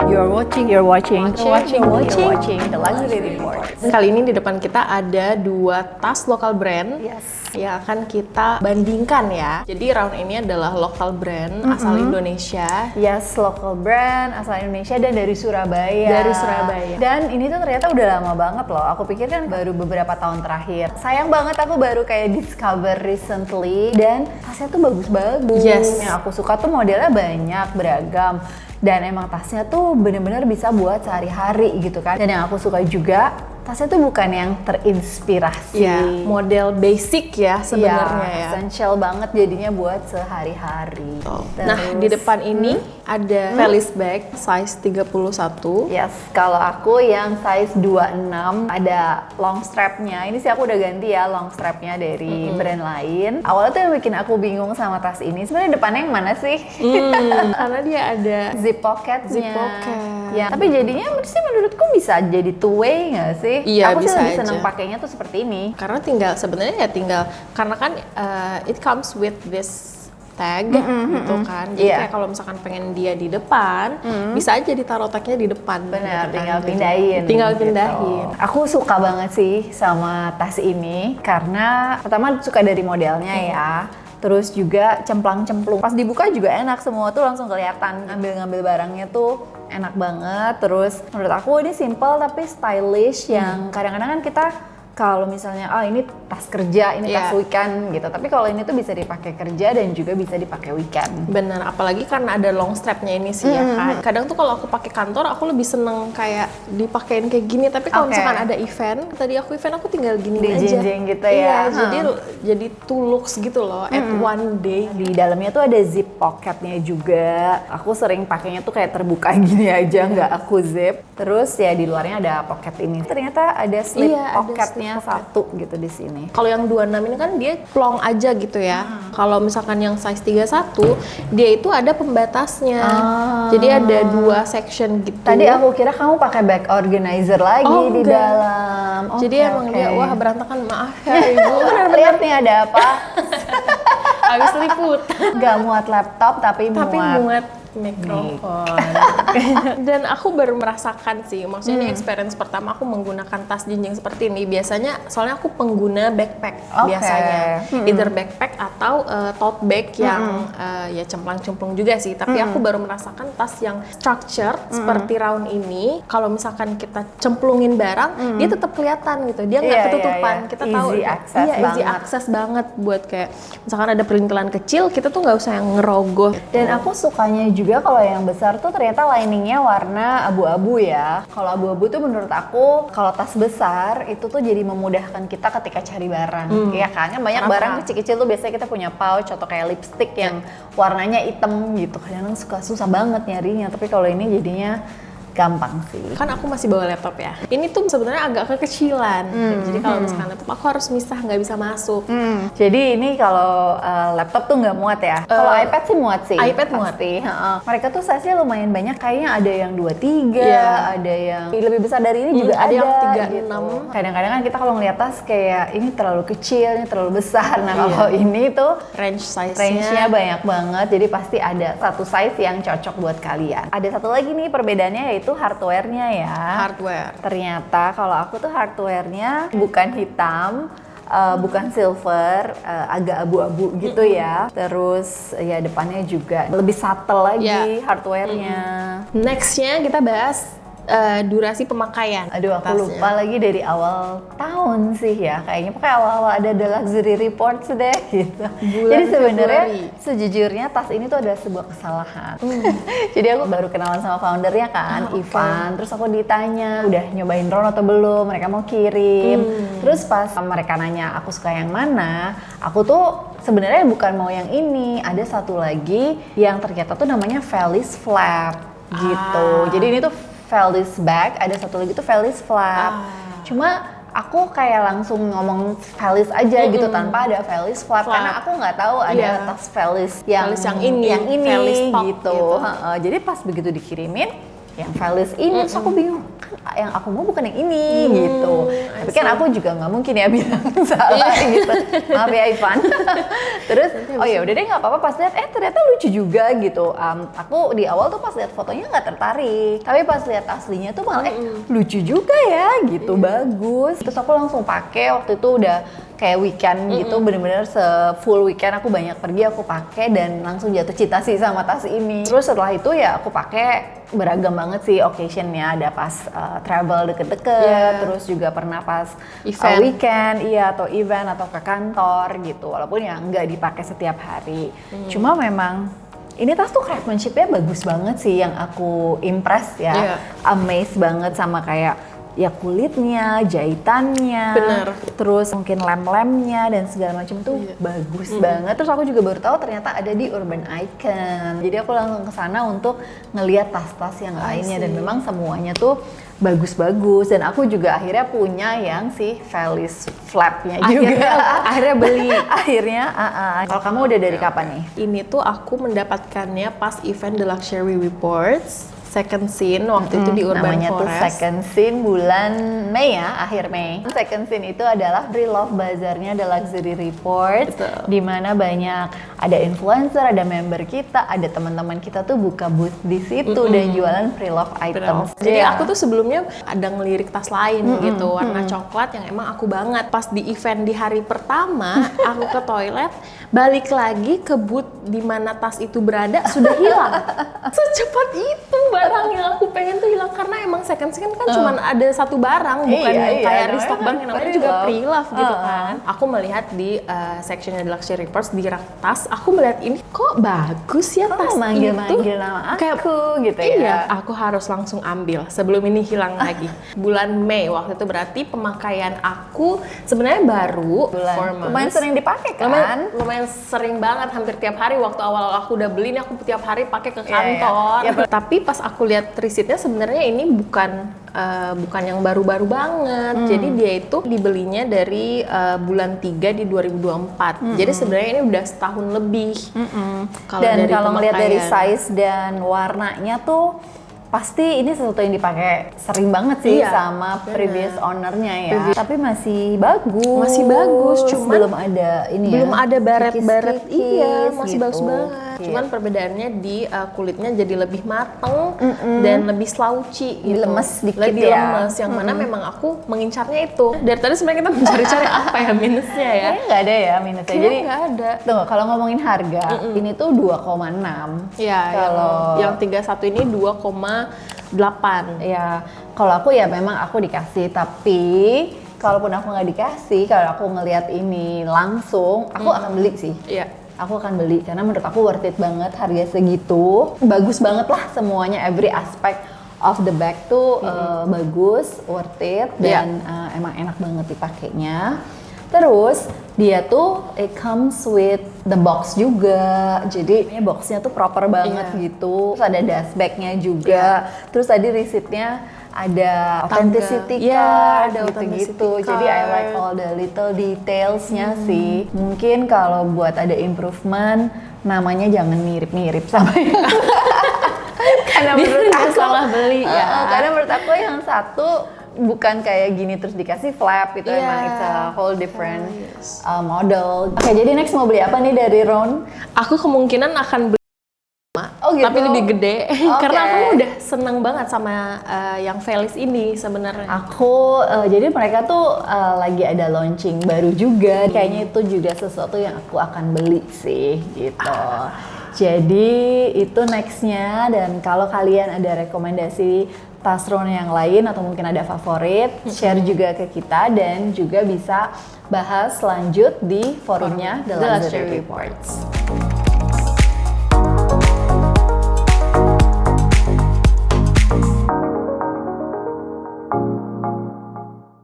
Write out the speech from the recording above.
You're watching the Luxury Report. Kali ini di depan kita ada 2 tas lokal brand Yes. yang akan kita bandingkan ya. Jadi round ini adalah lokal brand asal Indonesia. Yes, local brand asal Indonesia dan dari Surabaya. Dari Surabaya. Dan ini tuh ternyata udah lama banget loh. Aku pikir kan baru beberapa tahun terakhir. Sayang banget aku baru kayak discover recently dan tasnya tuh bagus-bagus. Yes. Yang aku suka tuh modelnya banyak, beragam. Dan emang tasnya tuh bener-bener bisa buat sehari-hari gitu kan. Dan yang aku suka juga, tasnya tuh bukan yang terinspirasi. Ya, model basic ya sebenarnya ya. Essential banget jadinya buat sehari-hari. Nah, di depan ini ada Felis bag size 31. Yes, kalau aku yang size 26 ada long strapnya. Ini sih aku udah ganti ya long strapnya dari brand lain. Awalnya tuh yang bikin aku bingung sama tas ini, sebenarnya depannya yang mana sih? Karena dia ada Zip pocketnya. Zip pocket. Ya, tapi jadinya sih menurutku bisa jadi two way nggak sih? Iya, aku bisa sih lebih aja. seneng pakainya tuh seperti ini. karena tinggal karena kan it comes with this tag gitu kan. Jadi Iya. kayak kalau misalkan pengen dia di depan, bisa aja ditaruh tagnya di depan. Benar, gitu kan. tinggal pindahin. Tinggal gitu. pindahin. Aku suka banget sih sama tas ini karena pertama suka dari modelnya ya. Terus juga cemplang-cemplung. Pas dibuka juga enak, semua tuh langsung kelihatan. Ngambil-ngambil barangnya tuh enak banget. Terus menurut aku ini simple tapi stylish yang kadang-kadang kan kita kalau misalnya ini tas kerja, ini tas Iya. weekend gitu. Tapi kalau ini tuh bisa dipakai kerja dan juga bisa dipakai weekend. Bener, apalagi karena ada long strapnya ini sih ya kan. Kadang tuh kalau aku pakai kantor, aku lebih seneng kayak dipakein kayak gini. Tapi kalau Oke. misalkan ada event, tadi aku event aku tinggal gini aja. Dijinjing gitu Iya, ya. jadi two looks gitu loh at one day. Di dalamnya tuh ada zip pocketnya juga. Aku sering pakainya tuh kayak terbuka gini aja, nggak aku zip. Terus ya di luarnya ada pocket ini. Ternyata ada slip Iya, ada pocketnya slip pocket. satu gitu di sini. Kalau yang 26 ini kan dia plong aja gitu ya. Kalau misalkan yang size 31, dia itu ada pembatasnya. Jadi ada 2 section gitu. Tadi aku kira kamu pakai bag organizer lagi Oh, di enggak. dalam. Jadi Oke, emang oke. dia wah berantakan, maaf ya ibu. Lihat nih ada apa? Habis liput. Gak muat laptop tapi Muat mikrofon. Dan aku baru merasakan sih, maksudnya ini experience pertama aku menggunakan tas jinjing seperti ini. Biasanya, soalnya aku pengguna backpack Oke. biasanya, either backpack atau tote bag yang ya cemplang-cemplung juga sih. Tapi aku baru merasakan tas yang structured seperti round ini. Kalau misalkan kita cemplungin barang, dia tetap kelihatan gitu. Dia nggak Iya, ketutupan. iya. Kita Easy tahu, access iya easy banget. access banget buat kayak misalkan ada perintilan kecil, kita tuh nggak usah yang ngerogoh. Dan aku sukanya juga kalau yang besar tuh ternyata liningnya warna abu-abu ya. Kalau abu-abu tuh menurut aku kalau tas besar itu tuh jadi memudahkan kita ketika cari barang. Iya kan? Kan banyak Kenapa? barang kecil-kecil tuh biasanya kita punya pouch atau kayak lipstick yang warnanya hitam gitu. Kadang-kadang suka susah banget nyarinya. Tapi kalau ini jadinya gampang sih. Kan aku masih bawa laptop ya. Ini tuh sebenarnya agak kekecilan. Jadi kalau misalkan laptop aku harus misah, nggak bisa masuk. Jadi ini kalau laptop tuh nggak muat ya. Kalau iPad sih muat sih. iPad muat. pasti. Heeh. Mereka tuh size-nya lumayan banyak. Kayaknya ada yang 23, Iya. ada yang lebih besar dari ini juga ada yang 36. Gitu. Kadang-kadang kan kita kalau ngeliat tas kayak ini terlalu kecil, ini terlalu besar. Nah kalau ini tuh Range size-nya. range-nya banyak banget. Jadi pasti ada satu size yang cocok buat kalian. Ada satu lagi nih perbedaannya yaitu hardware-nya ya. Hardware. Ternyata kalau aku tuh hardware-nya bukan hitam, bukan silver, agak abu-abu gitu ya. Terus ya depannya juga lebih subtle lagi Ya. hardware-nya. Next-nya kita bahas durasi pemakaian. Aduh aku tasnya. lupa lagi dari awal tahun sih ya. Kayaknya pakai awal-awal ada The Luxury Reports deh gitu. Jadi sebenarnya Februari. sejujurnya tas ini tuh adalah sebuah kesalahan. Jadi aku baru kenalan sama foundernya kan, Ivan. Terus aku ditanya, udah nyobain drone atau belum? Mereka mau kirim. Terus pas mereka nanya aku suka yang mana, aku tuh sebenarnya bukan mau yang ini. Ada satu lagi yang ternyata tuh namanya Felis Flap gitu. Jadi ini tuh Felis bag, ada satu lagi tuh Felis flap. Cuma aku kayak langsung ngomong Felis aja gitu tanpa ada Felis flap karena aku nggak tahu ada Iya. tas Felis yang Felis yang ini, Felis top gitu. Heeh, jadi pas begitu dikirimin yang Valis ini, terus aku bingung kan yang aku mau bukan yang ini gitu. Tapi kan aku juga nggak mungkin ya bilang salah gitu. Maaf ya Ivan. Terus oh ya udah deh nggak apa-apa, pas lihat ternyata lucu juga gitu. Aku di awal tuh pas lihat fotonya nggak tertarik, tapi pas lihat aslinya tuh malah lucu juga ya gitu, bagus. Terus aku langsung pakai, waktu itu udah kayak weekend gitu, bener-bener full weekend aku banyak pergi, aku pakai dan langsung jatuh cinta sih sama tas ini. Terus setelah itu ya aku pakai beragam banget sih occasionnya, ada pas travel deket-deket, terus juga pernah pas weekend, atau event atau ke kantor gitu, walaupun ya nggak dipakai setiap hari. Cuma memang ini tas tuh craftsmanship-nya bagus banget sih, yang aku impress ya, amazed banget sama kayak ya kulitnya, jahitannya, terus mungkin lem-lemnya dan segala macam tuh bagus banget. Terus aku juga baru tahu ternyata ada di Urban Icon. Jadi aku langsung ke sana untuk ngelihat tas-tas yang lainnya dan memang semuanya tuh bagus-bagus, dan aku juga akhirnya punya yang si Valis flapnya juga. Akhirnya beli. Akhirnya, kalau kamu udah dari kapan nih? Ini tuh aku mendapatkannya pas event The Luxury Reports Second Scene waktu itu di Urban namanya Forest. Tuh Second Scene bulan Mei ya, akhir Mei. Second Scene itu adalah pre-love bazarnya The Luxury Report, di mana banyak ada influencer, ada member kita, ada teman-teman kita tuh buka booth di situ dan jualan pre-love items. Jadi aku tuh sebelumnya ada ngelirik tas lain gitu, warna coklat yang emang aku banget. Pas di event di hari pertama, aku ke toilet, balik lagi ke booth di mana tas itu berada, sudah hilang. Secepat itu barang yang aku pengen tuh hilang, karena emang second skin kan cuma ada satu barang, bukan yang kayak restock bank yang namanya juga pre-love gitu kan. Aku melihat di sectionnya The Luxury Reports di rak tas, aku melihat ini kok bagus ya tas itu. Manggil nama aku gitu ya. Iya, aku harus langsung ambil sebelum ini hilang lagi. Bulan Mei waktu itu, berarti pemakaian aku sebenarnya baru. Lumayan sering dipakai kan? Lumayan sering banget, hampir tiap hari. Waktu awal-awal aku udah beli ini, aku tiap hari pakai ke kantor. Tapi pas aku lihat receipt-nya sebenarnya ini bukan yang baru-baru banget. Jadi dia itu dibelinya dari bulan 3 di 2024. Jadi sebenarnya ini udah setahun lebih. Dan kalau ngelihat dari size dan warnanya tuh pasti ini sesuatu yang dipakai sering banget sih sama previous ownernya ya. Tapi masih bagus. Cuman belum ada ini belum ada baret-baret. Masih gitu. bagus banget. Cuman perbedaannya di kulitnya jadi lebih mateng dan lebih slouchy gitu. Lemes dikit lebih ya. lemes, yang mana memang aku mengincarnya itu. Dari tadi sebenarnya kita mencari-cari apa ya minusnya ya. Kayaknya nggak ada ya minusnya. Jadi nggak ada. Tuh kalau ngomongin harga, ini tuh 2,6. Ya, kalau yang 31 ini 2,8. Ya, kalau aku ya memang aku dikasih, tapi kalaupun aku nggak dikasih, kalau aku ngelihat ini langsung, aku akan beli sih. Iya. Aku akan beli karena menurut aku worth it banget, harga segitu. Bagus banget lah semuanya, every aspect of the bag tuh bagus, worth it, dan emang enak banget dipakainya. Terus dia tuh it comes with the box juga, jadi ini boxnya tuh proper banget gitu. Terus ada dust bagnya juga. Terus tadi receipt-nya ada authenticity card, ada gitu-gitu. Jadi I like all the little details-nya sih. Mungkin kalau buat ada improvement, namanya jangan mirip-mirip sama yang karena menurut aku salah beli ya. Karena menurut aku yang satu bukan kayak gini terus dikasih flap itu, emang it's a whole different model. Oke, jadi next mau beli apa nih dari Ron? Aku kemungkinan akan beli gitu? Tapi lebih gede. Karena aku udah seneng banget sama yang Valis ini sebenarnya. Aku jadi mereka tuh lagi ada launching baru juga. Kayaknya itu juga sesuatu yang aku akan beli sih gitu. Jadi itu nextnya, dan kalau kalian ada rekomendasi tas Ron yang lain atau mungkin ada favorit, share juga ke kita, dan juga bisa bahas lanjut di forumnya The Luxury Reports.